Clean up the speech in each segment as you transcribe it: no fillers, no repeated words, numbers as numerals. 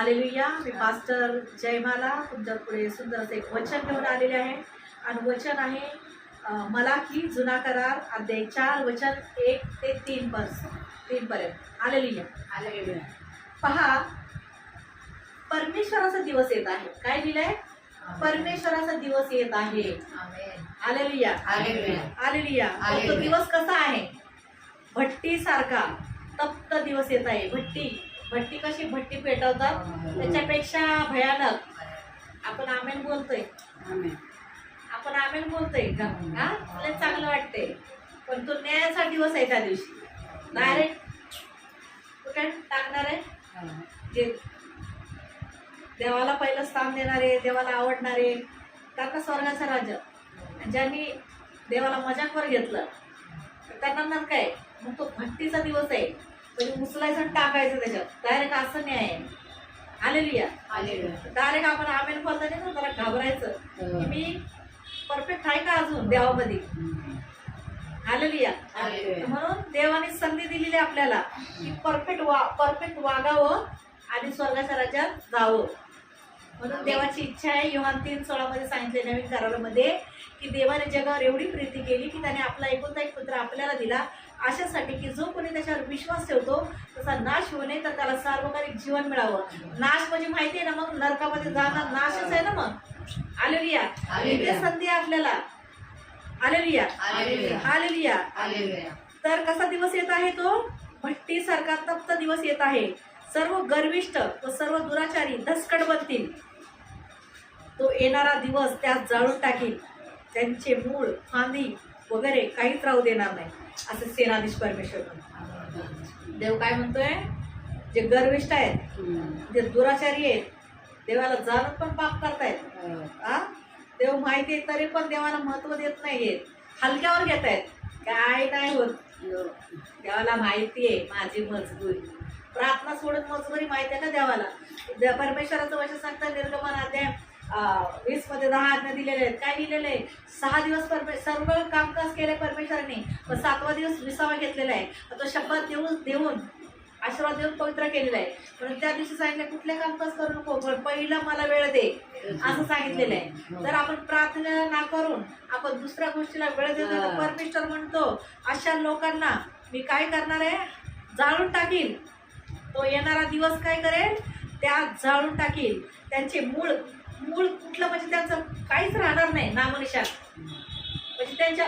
Hallelujah. मी pastor Jaymala तुमच्या पुढे सुंदर असं एक वचन घेऊन आलेले आहे आणि वचन आहे मलाकी जुना करार अध्याय 4 वचन 1 ते 3 पर्यंत. हालेलुया. हालेलुया. पहा, परमेश्वराचा दिवस येत आहे. काय लिहिलंय? परमेश्वराचा दिवस येत आहे. आमेन. हालेलुया. हालेलुया. हालेलुया. तो हालेलुया. दिवस कसा आहे? भट्टी सारखा तप्त दिवस येत आहे. भट्टी कशी भट्टी पेटवतात त्याच्यापेक्षा भयानक. आपण आमेन बोलतोय. आमेन. आपण आमेन बोलतोय का? हा, तुला चांगलं वाटतंय, पण तो न्यायाचा दिवस आहे. त्या दिवशी डायरेक्ट कुठे टाकणार आहे? जे देवाला पहिलं स्थान देणारे, देवाला आवडणारे त्यांना स्वर्गाचं राज्य. ज्यांनी देवाला मजाकवर घेतलं त्यांना नंतर काय, मग तो भट्टीचा दिवस आहे. म्हणजे उचलायचं आणि टाकायचं त्याच्यात. डायरेक्ट असं नाही आहे. हालेलुया. हालेलुया. डायरेक्ट आपण आमेन बोलताना ना जरा घाबरायचं की मी परफेक्ट आहे का अजून देवामध्ये. हालेलुया. हालेलुया. म्हणून देवाने संधी दिलेली आपल्याला की परफेक्ट वागावं आणि स्वर्गाच्या राज्यात जावं. म्हणून देवाची इच्छा आहे. योहान 3:16 मध्ये सांगितले नवीन करारामध्ये की देवाने जगावर एवढी प्रीती केली की त्याने आपला एकुलता एक पुत्र आपल्याला दिला, अशासाठी की जो कोणी त्याच्यावर विश्वास ठेवतो तसा नाश होऊ नये तर त्याला सार्वकालिक जीवन मिळावं. नाश म्हणजे माहिती आहे ना, मग नरकामध्ये जाणार नाशच आहे ना. मग हालेलुया. इथे संधी आहे आपल्याला. हालेलुया. हालेलुया. हालेलुया. हालेलुया. तर कसा दिवस येत आहे? तो भट्टीसारखा तप्त दिवस येत आहे. सर्व गर्विष्ठ व सर्व दुराचारी धसकट बनतील. तो येणारा दिवस त्यात जाळून टाकील. त्यांचे मूळ फांदी वगैरे काहीच राहू देणार नाही, असं सेनाधीश परमेश्वर म्हणतो. देव काय म्हणतोय? जे गर्विष्ठ आहेत, जे दुराचारी आहेत, देवाला जाणून पण पाप करतायत, देव माहिती आहे तरी पण देवाला महत्व देत नाहीयेत, हलक्यावर घेत आहेत. काय नाही होत. देवाला माहिती आहे माझी मजबुरी. प्रार्थना सोडून मजबुरी माहिती आहे का देवाला? परमेश्वराचं वचन सांगतं निर्गमन अध्याय 20 मध्ये 10 आज्ञा दिलेले आहेत. काय लिहिलेलं आहे? 6 दिवस सर्व कामकाज केले परमेश्वराने, पण 7वा दिवस विसावा घेतलेला आहे. तो शपथ देऊन आशीर्वाद देऊन पवित्र केलेला आहे. म्हणून त्या दिवशी सांगितलं कुठले कामकाज करू नको, पण पहिला मला वेळ दे, असं सांगितलेलं आहे. तर आपण प्रार्थना ना करून आपण दुसऱ्या गोष्टीला वेळ देतो तर परमेश्वर म्हणतो अशा लोकांना मी काय करणार आहे? जाळून टाकील. तो येणारा दिवस काय करेल? त्या जाळून टाकील. त्यांचे मूळ कुठलं म्हणजे त्यांचं काहीच राहणार नाही, नामनिशाण. म्हणजे त्यांच्या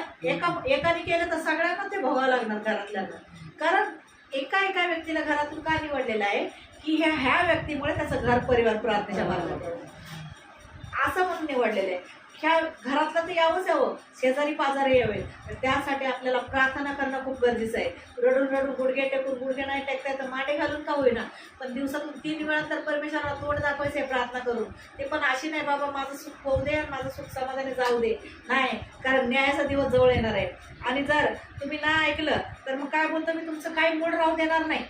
एकाने केलं तर सगळ्यांना ते भोगावं लागणार घरातल्यांना. कारण एका व्यक्तीला घरातून काय निवडलेलं आहे की ह्या व्यक्तीमुळे त्याचं घर परिवार प्रार्थनेच्या मार्गात असं म्हणून निवडलेलं आहे. ह्या घरातलं तर यावं, शेजारी पाजारी यावे. त्यासाठी आपल्याला प्रार्थना करणं खूप गरजेचं आहे. रडून गुडघे टेकून, गुडघे नाही टेकता तर माटे घालून का होईना, पण दिवसातून 3 वेळा तर परमेश्वराला तोंड दाखवायचं आहे प्रार्थना करून. ते पण अशी नाही बाबा माझं सुख होऊ दे आणि माझं सुख समाधानी जाऊ दे, नाही. कारण न्यायाचा दिवस जवळ येणार आहे. आणि जर तुम्ही ना ऐकलं तर मग काय बोलतो मी, तुमचं काही मूळ राहू देणार नाही,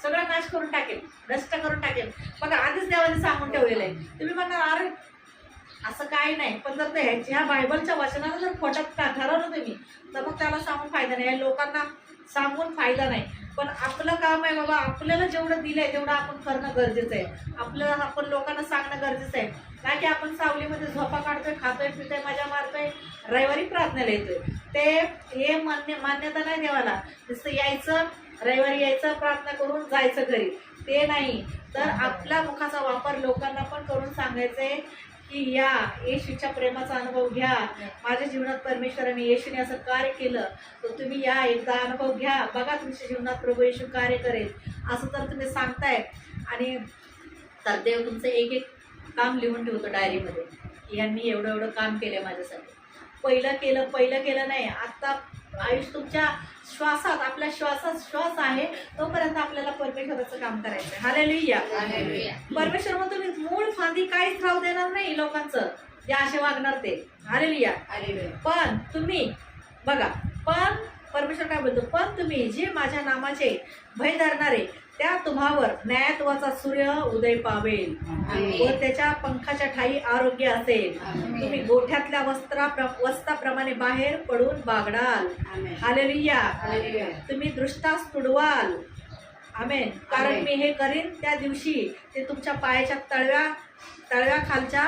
सगळं नाश करून टाकेल, नष्ट करून टाकेल. बघा आधीच देवाने सांगून ठेवलेलं आहे. तुम्ही म्हणणार अरे असं काही नाही, पण जर ते ह्या बायबलच्या वचनाला जर खोटं ठरवलं तुम्ही तर मग त्याला सांगून फायदा नाही. लोकांना सांगून फायदा नाही. पण आपलं काम आहे बाबा, आपल्याला जेवढं दिलंय तेवढं आपण करणं गरजेचं आहे. आपण लोकांना सांगणं गरजेचं आहे. नाही की आपण सावलीमध्ये झोपा काढतोय, खातोय, पितोय, मजा मारतोय, रविवारी प्रार्थनेला येतोय. हे मान्यता नाही देवाला. नुसतं यायचं, रविवारी यायचं, प्रार्थना करून जायचं घरी, ते नाही. तर आपल्या मुखाचा वापर लोकांना पण करून सांगायचंय की या येशूच्या प्रेमाचा अनुभव घ्या. माझ्या जीवनात परमेश्वराने येशूने असं कार्य केलं तर तुम्ही या एकदा अनुभव घ्या, बघा तुमच्या जीवनात प्रभू येशू कार्य करेल, असं तर तुम्ही सांगताय. आणि तर देव तुमचं एक काम लिहून ठेवतो डायरीमध्ये की यांनी एवढं काम केलं माझ्यासाठी. पहिलं केलं नाही. आता आयुष्य तुमच्या श्वासात, आपल्या श्वासात श्वास आहे तोपर्यंत आपल्याला परमेश्वराचं काम करायचं आहे. हालेलुया. परमेश्वर म्हणतो मी मूळ फांदी काहीच राहू देणार नाही लोकांचं जे असे वागणार ते. हालेलुया. पण तुम्ही बघा, पण परमेश्वर काय बोलतो? पण तुम्ही जे माझ्या नामाचे भय धरणारे त्या तुम्हावर न्यायत्वाचा सूर्य उदय पावेल व त्याच्या पंखाच्या ठाई आरोग्य असेल. तुम्ही गोठ्यातल्या वस्त्राप्रमाणे बाहेर पडून बागडाल. हालेलुया. तुम्ही दृष्टास तुडवाल आमेन. कारण आमेन. मी हे करीन त्या दिवशी ते तुमच्या पायाच्या तळव्या खालच्या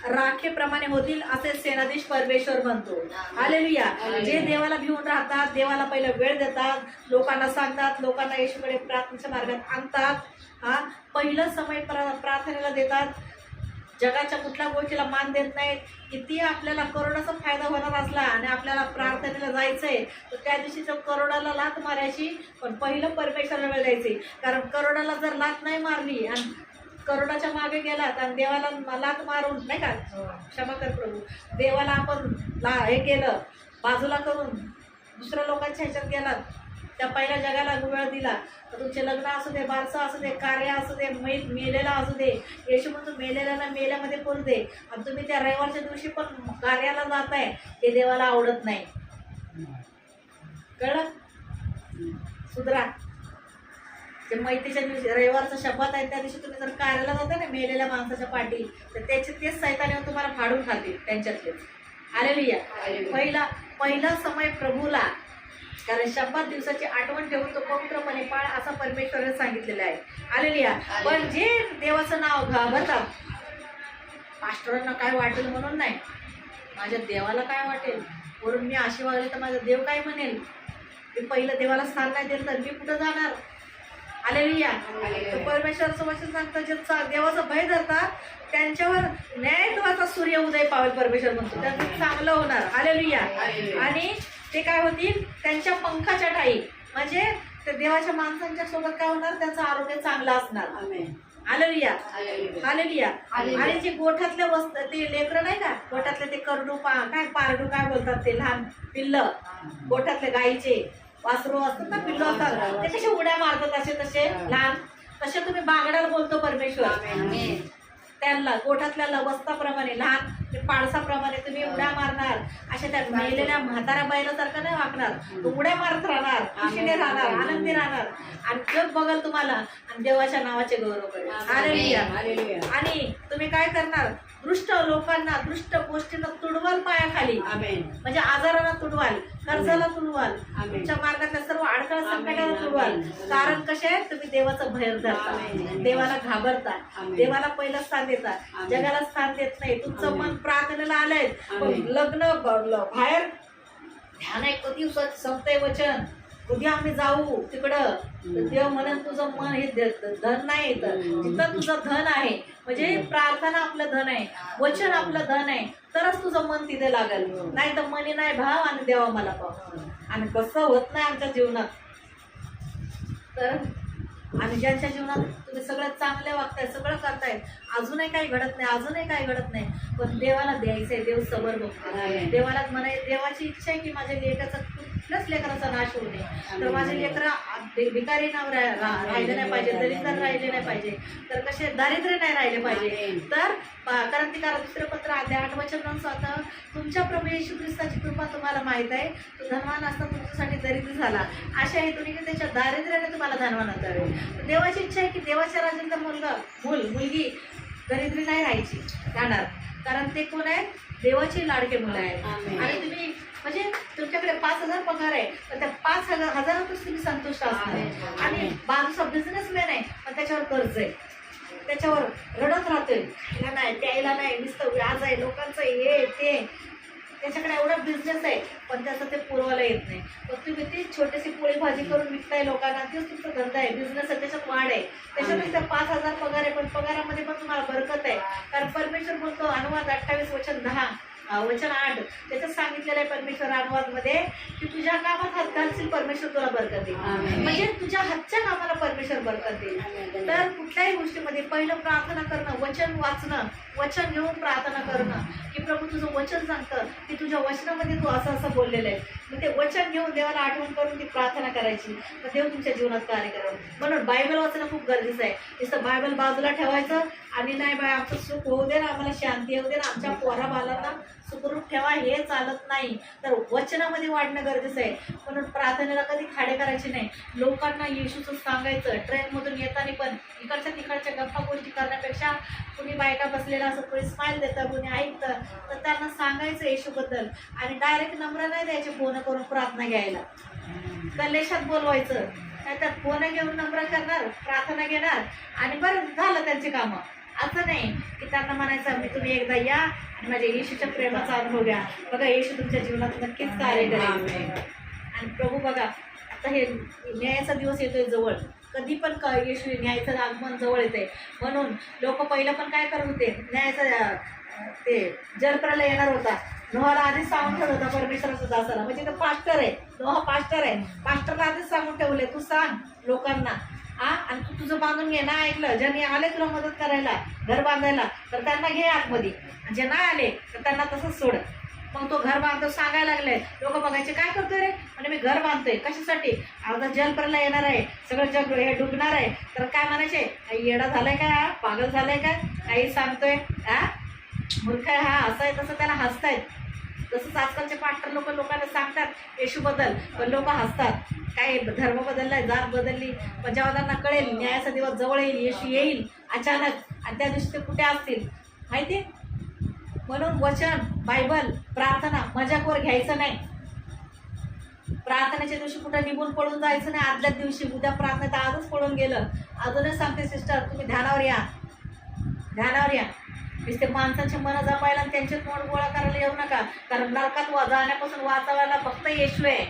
राखेप्रमाणे होतील असे सेनाधीश परमेश्वर म्हणतो. हालेलुया. जे देवाला भिवून राहतात, देवाला पहिला वेळ देतात, लोकांना सांगतात, लोकांना येशूकडे प्रार्थनेच्या मार्गात आणतात, हा पहिलं समय प्रार्थनेला देतात, जगाच्या कुठल्या गोष्टीला मान देत नाहीत. किती आपल्याला करोडाचा फायदा होणार असला आणि आपल्याला प्रार्थनेला जायचंय तर त्या दिवशी तर करोडाला लाथ मारायची, पण पहिलं परमेश्वराला वेळ द्यायची. कारण करोडाला जर लाथ नाही मारली आणि करोडाच्या मागे गेलात आणि देवाला लाथ मारून, नाही का, क्षमा कर प्रभू, देवाला आपण हे केलं बाजूला करून दुसऱ्या लोकांच्या ह्याच्यात गेलात, त्या पहिल्या जगाला वेळ दिला, तर तुमचे लग्न असू दे, बारसं असू दे, कार्य असू दे, मेलेला असू दे, येशू म्हणतो मेलेल्याला मेल्यामध्ये पडू दे. आणि तुम्ही त्या रविवारच्या दिवशी पण कार्याला जाताय, हे देवाला आवडत नाही. कळलं? सुधरा. ते मैतीच्या दिवशी रविवारचा शपथ आहे त्या दिवशी तुम्ही जर कार्याला जाता ना मेलेल्या माणसाच्या पाठी, तर त्याचे तेच सैतान येऊन तुम्हाला फाडून खातील त्यांच्यातलेच. हालेलुया. पहिला समय प्रभूला, कारण शपथ दिवसाची आठवण ठेवून तो पवित्रपणे पाळ असा परमेश्वराने सांगितलेला आहे. हालेलुया. पण जे देवाचं नाव घाबरतात, पास्टरांना काय वाटेल म्हणून नाही, माझ्या देवाला काय वाटेल, वरून मी अशी वागली तर माझा देव काय म्हणेल, मी पहिलं देवाला स्थान नाही दिलं तर मी कुठं जाणार. हालेलुया. परमेश्वराचं वचन सांगतं, जे देवाचं भय धरतात त्यांच्यावर न्यायत्वाचा सूर्य उदय पावेल, परमेश्वर म्हणतो, त्यांचं चांगलं होणार. हालेलुया. आणि ते काय होतील, त्यांच्या पंखाच्या ठाई, म्हणजे ते देवाच्या माणसांच्या सोबत काय होणार, त्यांचं आरोग्य चांगलं असणार. हालेलुया. हालेलुया. आणि जे गोठ्यातले ते लेकरं नाही का, गोठ्यातले ते करडू काय पारडू काय बोलतात, ते लहान पिल्ल, गोठ्यातले गाईचे वासरू असतात ना, पिल्लं असतात, ते कसे उड्या मारतात तसे लहान, तसे तुम्ही बागडाला बोलतो परमेश्वर. त्यांना गोठ्यातल्या लवस्ताप्रमाणे, लहान ते पाडसाप्रमाणे तुम्ही उड्या मारणार. अशा त्या मेलेल्या म्हाताऱ्या बैलासारखं नाही वागणार, उड्या मारत राहणार, खुशीने राहणार, आनंदी राहणार, आणि जग बघल तुम्हाला आणि देवाच्या नावाचे गौरव करेल. हालेलुया. आणि तुम्ही काय करणार, दृष्ट लोकांना, दृष्ट गोष्टींना तुडवाल पायाखाली, म्हणजे आजाराला तुडवाल, कर्जाला तुडवाल, तुमच्या मार्गातल्या सर्व अडथळा संकटाला तुडवाल. कारण कसे तुम्ही देवाचं भय धरता, देवाला घाबरता, देवाला पहिलं स्थान देता, जगाला स्थान देत नाही. तुमचं मन प्रार्थनेला आलंय, लग्न बाहेर ध्यान आहे, कधी संपतंय वचन, कधी आम्ही जाऊ तिकडं, देव म्हणून तुझं मन हे धन नाही, जिथं तुझं धन आहे, म्हणजे प्रार्थना आपलं धन आहे, वचन आपलं धन आहे, तरच तुझं मन तिथे लागेल. नाही तर मनी नाही भाव आणि देवा मला पाव. आणि कसं होत नाही आमच्या जीवनात. तर आणि ज्यांच्या जीवनात तुम्ही सगळं चांगले वागताय, सगळं करताय, अजूनही काही घडत नाही, अजूनही काही घडत नाही, पण देवाला द्यायचंय, देव सबर बघतो. देवाला देवाची इच्छा आहे की माझ्या लेकराचा कुठल्याच लेकराचा नाश होऊ नये, तर माझे लेकरं भिकारी नाव राहिले नाही पाहिजे, दलिंदर राहिले नाही पाहिजे, तर कसे दारिद्र्य नाही राहिले पाहिजे. तर क्रांतिकारक दुसरे पत्र अध्याय 8 वचन सांगतं, तुमच्या प्रभू येशू ख्रिस्ताची कृपा तुम्हाला माहित आहे, तो धनवान असता तुमच्यासाठी दरिद्र झाला, अशा हेतूने की त्याच्या दारिद्र्याने तुम्हाला धनवान असावे. देवाची इच्छा आहे की देवाच्या राजाचा मुलगी दरिद्री नाही राहणार, कारण ते कोण आहेत, देवाची लाडके मुलं आहेत. आणि तुम्ही म्हणजे तुमच्याकडे 5,000 पगार आहे, तर त्या 5,000तच तुम्ही संतुष्ट असणार. आणि बाजूचा बिझनेसमॅन आहे, पण त्याच्यावर कर्ज आहे, त्याच्यावर रडत राहतोय, खायला नाही, प्यायला नाही, नुसतं व्याज आहे लोकांचं, हे ते, त्याच्याकडे एवढा बिझनेस आहे, पण त्याचं ते पुरवायला येत नाही. पण तुम्ही ती छोटीशी पोळी भाजी करून विकताय लोकांना, तेच तुमचा धंदा आहे, बिझनेस आहे, त्याच्यात वाढ आहे, त्याच्यातच त्या 5,000 पगार आहे, पण पगारामध्ये पण तुम्हाला बरकत आहे. कारण परमेश्वर बोलतो, अनुवाद 28 वचन 10 वचन 8 त्याच्यात सांगितलेलं आहे परमेश्वर अनुवाद मध्ये, की तुझ्या कामात हात घालशील परमेश्वर तुला बरकत देईल, म्हणजे तुझ्या हातच्या कामाला परमेश्वर बरकत देईल. तर कुठल्याही गोष्टीमध्ये पहिलं प्रार्थना करणं, वचन वाचणं, वचन घेऊन प्रार्थना करणं, की प्रभू तुझं वचन सांगतं की तुझ्या वचनामध्ये तू असं असं बोललेलं आहे, मग ते वचन घेऊन देवाला आठवण करून ती प्रार्थना करायची, मग देव तुमच्या जीवनात कार्य करावं. म्हणून बायबल वाचणं खूप गरजेचं आहे. नुसतं बायबल बाजूला ठेवायचं आणि नाही बाय आमचं सुख होऊ दे ना, आम्हाला शांती येऊ दे ना, आमच्या पोरा बालांना सुखरूप ठेवा, हे चालत नाही. तर वचनामध्ये वाढणं गरजेचं आहे. म्हणून प्रार्थनेला कधी खाडे करायचे नाही. लोकांना येशूचं सांगायचं, ट्रेनमधून येताना पण इकडच्या तिकडच्या गप्पा गोष्टी करण्यापेक्षा कुणी बायका बसलेला असं कोणी स्माईल देतं, कुणी ऐकतं, तर त्यांना सांगायचं येशूबद्दल. आणि डायरेक्ट नंबर नाही द्यायचे फोन करून प्रार्थना घ्यायला, कलेशात बोलवायचं, नाहीतर फोन घेऊन नम्र करणार, प्रार्थना घेणार आणि बरं झालं त्यांची कामं. असं नाही की त्यांना म्हणायचं मी तुम्ही एकदा या आणि माझ्या येशूच्या प्रेमाचा अनुभव घ्या. बघा येशू तुमच्या जीवनात नक्कीच कार्य करेल. आणि प्रभू बघा आता हे न्यायाचा दिवस येतोय जवळ, कधी पण येशू न्यायाचं आगमन जवळ येते. म्हणून लोक पहिलं पण काय करत होते, न्यायाचा ते जलप्रलय येणार होता, नोहाला आधीच सांगून ठेवलं होता परमेश्वराचा दासाला. म्हणजे तो पास्टर आहे, नोहा पास्टर आहे, पास्टरला आधीच सांगून ठेवले तू सांग लोकांना आणि तू तुझं बांधून घे. नाही ऐकलं, ज्यांनी आले तुला मदत करायला घर बांधायला तर त्यांना घे आतमध्ये, जे नाही आले तर त्यांना तसंच सोड. मग तो घर बांधतो सांगायला लागले. लोक बघायचे काय करतोय रे, म्हणजे मी घर बांधतोय कशासाठी, अर्धा जलप्रलय येणार आहे, सगळं जग हे डुबणार आहे. तर काय म्हणायचे, काही येडा झालाय काय, हा पागल झालाय काय, काही सांगतोय मूर्ख आहे हा, असं आहे तसं त्याला हसतायत. तसंच आजकालचे पास्टर लोकांना सांगतात येशूबद्दल, पण लोक हसतात. काय धर्म बदललाय, जात बदलली, पण जेव्हा त्यांना कळेल न्यायाचा दिवस जवळ येईल, येशू येईल अचानक आणि त्या दिवशी ते कुठे असतील माहिती. म्हणून वचन, बायबल, प्रार्थना मजाकवर घ्यायचं नाही. प्रार्थनेच्या दिवशी कुठं निघून पळून जायचं नाही. आदल्या दिवशी उद्या प्रार्थनेत आजच पळून गेलं. अजूनच सांगते सिस्टर, तुम्ही ध्यानावर या, ध्यानावर या. नुसते माणसांची मनं जपायला आणि त्यांचे तोंड गोळा करायला येऊ नका, कारण नरकात जाण्यापासून वाचवायला फक्त येशू आहे.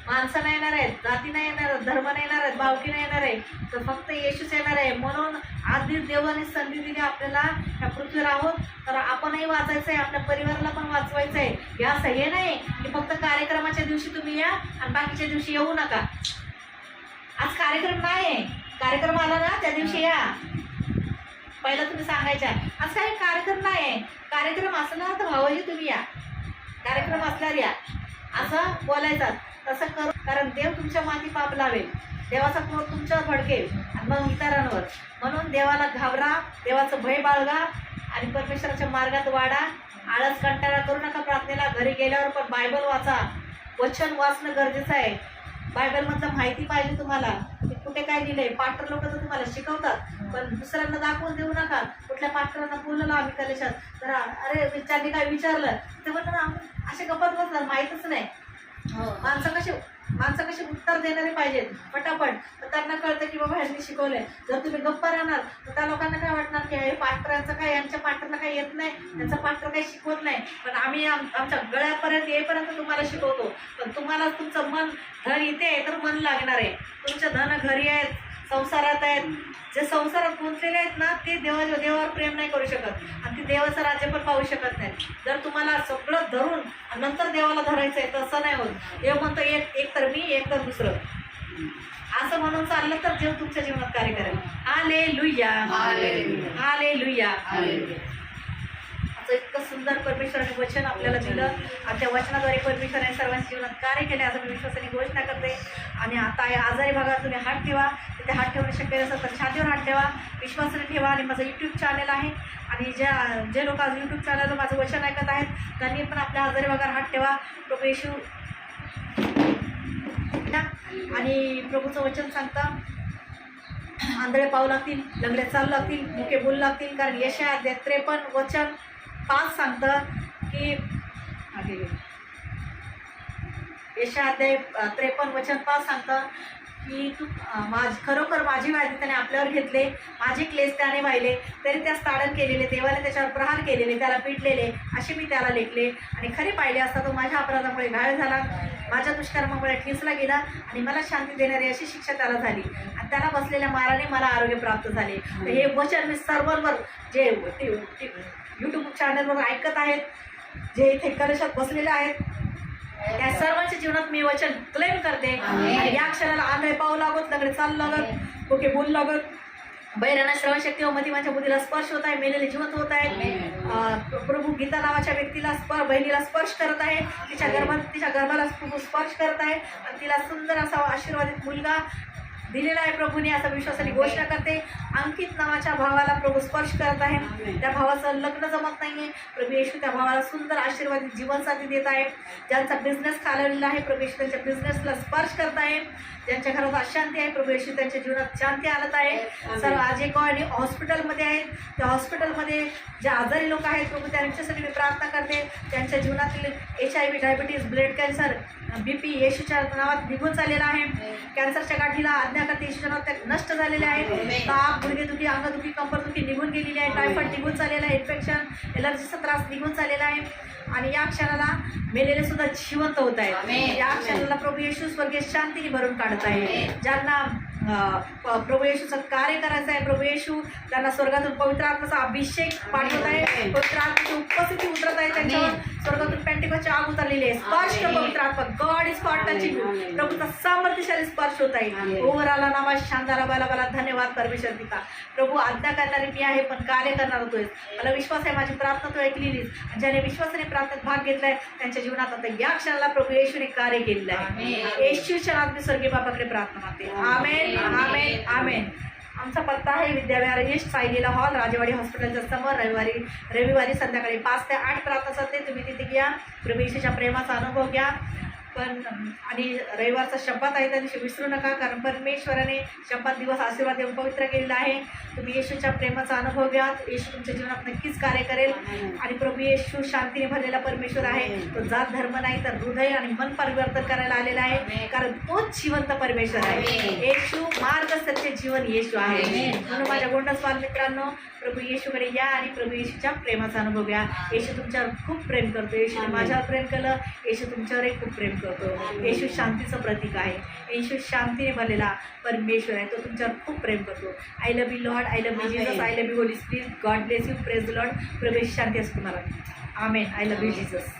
माणसं नाही येणार आहेत, जाती नाही येणार आहेत, धर्म नाही येणार आहेत, भावकी नाही येणार आहे, तर फक्त येशूच येणार आहे. म्हणून आधी देवाने संधी दिली आपल्याला ह्या पृथ्वीवर आहोत, तर आपणही वाचायचं आहे, आपल्या परिवाराला पण वाचवायचं आहे. हे असं हे नाही की फक्त कार्यक्रमाच्या दिवशी तुम्ही या आणि बाकीच्या दिवशी येऊ नका. आज कार्यक्रम नाही आहे, कार्यक्रम आला ना त्या दिवशी या. पहिला तुम्ही सांगायच्या असं काही कार्यक्रम नाही आहे, कार्यक्रम असला तर भावाजी तुम्ही या, कार्यक्रम असल्यावर या असं बोलायचं. तसं करू, कारण देव तुमच्या माती पाप लावेल, देवाचा क्रोध तुमच्यावर भडकेल आणि मग इतरांवर. म्हणून देवाला घाबरा, देवाचं भय बाळगा आणि परमेश्वराच्या मार्गात वाढा. आळस कंटाळा करू नका प्रार्थनेला. घरी गेल्यावर पण बायबल वाचा, वचन वाचणं गरजेचं आहे. बायबलमधलं माहिती पाहिजे तुम्हाला, ते कुठे काय दिलंय. पास्टर लोक तर तुम्हाला शिकवतात, पण दुसऱ्यांना दाखवून देऊ नका. कुठल्या पास्टरांना बोललं आम्ही कलेशात, तर अरे त्यांनी काय विचारलं ते म्हणतात असे गप्पत बसणार, माहीतच नाही. माणसं कशी उत्तर देणारे पाहिजेत पटापट, तर त्यांना कळतं की बाबा ह्यांनी शिकवलंय. जर तुम्ही गप्पा राहणार तर त्या लोकांना काय वाटणार की हे पास्टरांचं काय, यांच्या पास्टरला काही येत नाही, त्यांचा पास्टर काही शिकवत नाही. पण आम्ही आमच्या गळ्यापर्यंत येईपर्यंत तुम्हाला शिकवतो. पण तुम्हाला तुमचं मन धन इथे तर मन लागणार आहे. तुमचं धन घरी आहेत, संसारात आहेत. जे संसारात गुंतलेले आहेत ना ते देवावर प्रेम नाही करू शकत आणि ते देवाचं राज्य पण पाहू शकत नाही. जर तुम्हाला सगळं धरून नंतर देवाला धरायचं आहे तसं नाही होत. देव म्हणतो एक तर मी, एक तर दुसरं, असं म्हणून चाललं तर देव तुमच्या जीवनात कार्य करेल. Hallelujah, hallelujah. असं इतकं सुंदर परमेश्वराने वचन आपल्याला दिलं आणि त्या वचनाद्वारे परमेश्वराने सर्वांच्या जीवनात कार्य केले असं मी विश्वासाने घोषणा करते. आणि आता आजारी भागात तुम्ही हात ठेवा, तिथे हात ठेवणं शक्य असेल तर छातीवर हात ठेवा, विश्वासाने ठेवा. आणि माझं यूट्यूब चॅनल आहे आणि जे लोक आज यूट्यूब चॅनलवर माझं वचन ऐकत आहेत त्यांनी पण आपल्या आजारी भागात हात ठेवा. प्रभू येशू आणि प्रभूचं वचन सांगता आंधळे पाहू लागतील, लंगडे चालू लागतील, मुके बोलू लागतील. कारण यशाया 53 वचन 5 सांगतं की यशाया 53 वचन 5 सांगतं की तू खरोखर माझी व्याधी त्याने आपल्यावर घेतले, माझे क्लेश त्याने वाहिले, तरी त्यास ताडण केलेले, देवाने त्याच्यावर प्रहार केलेले, त्याला पिटलेले असे मी त्याला लेखले. आणि खरे पाहिले असता तो माझ्या अपराधामुळे घायल झाला, माझ्या दुष्कर्मामुळे ठेचला गेला आणि मला शांती देणारी अशी शिक्षा त्याला झाली आणि त्याला बसलेल्या माराने मला आरोग्य प्राप्त झाले. तर हे वचन मी सर्वांवर जे यूट्यूब चॅनलवर ऐकत आहेत, जे इथे कलशात बसलेले आहेत, त्या सर्वांच्या जीवनात मी वचन क्लेम करते. आणि या क्षणाला आंधळे पाहू लागत, लंगडे चालू लागत, ओके बोलू लागत, बैरांना श्रवणशक्ती व मतिमांच्या बुद्धीला स्पर्श होत आहे, मेलेले जिवंत होत आहेत. प्रभू गीता नावाच्या व्यक्तीला बहिणीला स्पर्श करत आहे, तिच्या गर्भाला प्रभू स्पर्श करत आहे आणि तिला सुंदर असा आशीर्वादित मुलगा दिलेला आहे प्रभूने असा विश्वासाने घोषणा करते. अंकित नावाच्या भावाला प्रभू स्पर्श करत आहे. त्या भावाचं लग्न जमत नाहीये, प्रभू येशू त्या भावाला सुंदर आशीर्वादित जीवनसाथी देत आहे. ज्यांचा बिझनेस खालवलेला आहे, प्रभू येशू त्यांच्या बिझनेसला स्पर्श करत आहे. ज्यांच्या घरात अशांती आहे, प्रभू येशू त्यांच्या जीवनात शांती आणत आहे. सर्व आजे कॉलनी हॉस्पिटलमध्ये आहेत, त्या हॉस्पिटलमध्ये जे आजारी लोक आहेत प्रभू त्यांच्यासाठी मी प्रार्थना करते. त्यांच्या जीवनातील HIV, diabetes, blood cancer, BP येशूच्या नावात निघून चाललेला आहे. कॅन्सरच्या गाठीला आज्ञा करते, येशूच्या नावात त्या नष्ट झालेल्या आहेत. ताप, गुडघेदुखी, अंगदुखी, कंबरदुखी निघून गेलेली आहे. टायफॉइड निघून चाललेला आहे. इन्फेक्शन, एलर्जीचा त्रास निघून चाललेला आहे. आणि या क्षणाला मेलेले सुद्धा जिवंत होत आहेत. या क्षणाला प्रभू येशू स्वर्गीय शांतीने भरून काढत आहे. ज्यांना प्रभू येशूचं कार्य करायचं आहे, प्रभू येशू त्यांना स्वर्गातून पवित्र आत्म्याचा अभिषेक पाठवत आहे. पवित्र आत्म्याची उपस्थिती उतरत आहे त्यांच्यावर. स्वर्गातून पेंटिकोस्टची आग उतरलेली आहे. स्पर्श पवित्र आत्मा, गॉड इज स्पॉट टचिंग. प्रभूचा सामर्थ्यशाली स्पर्श होत आहे. ओव्हरऑल नावा शांतारा बाला धन्यवाद परमेश्वर पिता. प्रभू आज्ञा करणारी मी आहे, पण कार्य करणार होतोय. मला विश्वास आहे, माझी प्रार्थना तू ऐकलेलीच. ज्याने विश्वासाने प्रार्थनेत भाग घेतलाय त्यांच्या जीवनात आता या क्षणाला प्रभू येशूने कार्य केलेलं आहे. येशूच्या नावात मी स्वर्गीय बापाकडे प्रार्थना करते. आमेन, आमेन, आमेन. आमचा पत्ता आहे विद्याविहार ईस्ट, सायलीला हॉल, राजेवाडी हॉस्पिटलच्या समोर. रविवारी संध्याकाळी 5 ते 8 प्रार्थना चालते. तुम्ही तिथे घ्या, प्रभू येशूच्या प्रेमाचा अनुभव घ्या. पण आणि रविवारचा शपथ आहे त्या दिवशी विसरू नका, कारण परमेश्वराने शपथ दिवस आशीर्वाद देऊन पवित्र केलेला आहे. तुम्ही येशूच्या प्रेमाचा अनुभव घ्या. येशू तुमच्या जीवनात नक्कीच कार्य करेल. आणि प्रभू येशू शांतीने भरलेला परमेश्वर आहे. तो जात धर्म नाही तर हृदय आणि मन परिवर्तन करायला आलेला आहे, कारण तोच जिवंत परमेश्वर आहे. येशू मार्ग, सत्य, जीवन येशू आहे. म्हणून माझ्या गोंडस बालमित्रांनो, प्रभू येशूकडे या आणि प्रभू येशूच्या प्रेमाचा अनुभव घ्या. येशू तुमच्यावर खूप प्रेम करतो. येशूने माझ्यावर प्रेम केलं, येशू तुमच्यावरही खूप प्रेम करतो. येशू शांतीचं प्रतीक आहे. येशू शांतीने भरलेला परमेश्वर आहे. तो तुमच्यावर खूप प्रेम करतो. I love you Lord, I love you Jesus, I love you Holy Spirit. God bless you. Praise the Lord. प्रभू येशू शांती असतो तुम्हाला. आमेन. I love you Jesus.